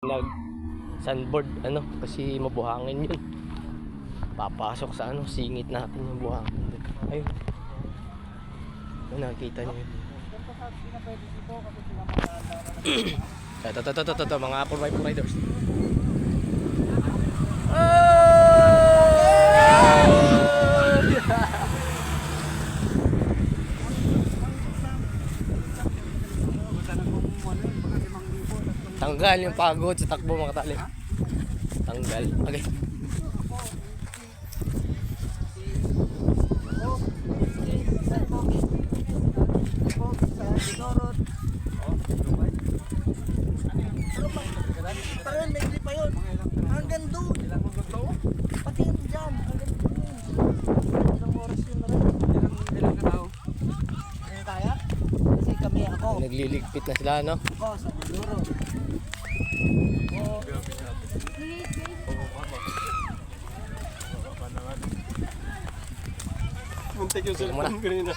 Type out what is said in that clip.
Nag sandboard ano kasi mabuhangin yun. Papasok sa ano, singit natin yung buhangin. Ayun. Ayun, nakikita niyo yun. Ito, mga 4x4 riders. Tanggal yung pagod sa takbo mga tali. Tanggal. Okay. Parang may clip pa yun. Hanggang doon. Pati yung dyan. Hanggang doon. Ilang oras yun na rin. Ilang katao? Ayun kaya? Kasi kami ako. Nagliligpit na sila no? Ako sa Mindoro. Muntik yung cellphone kanina.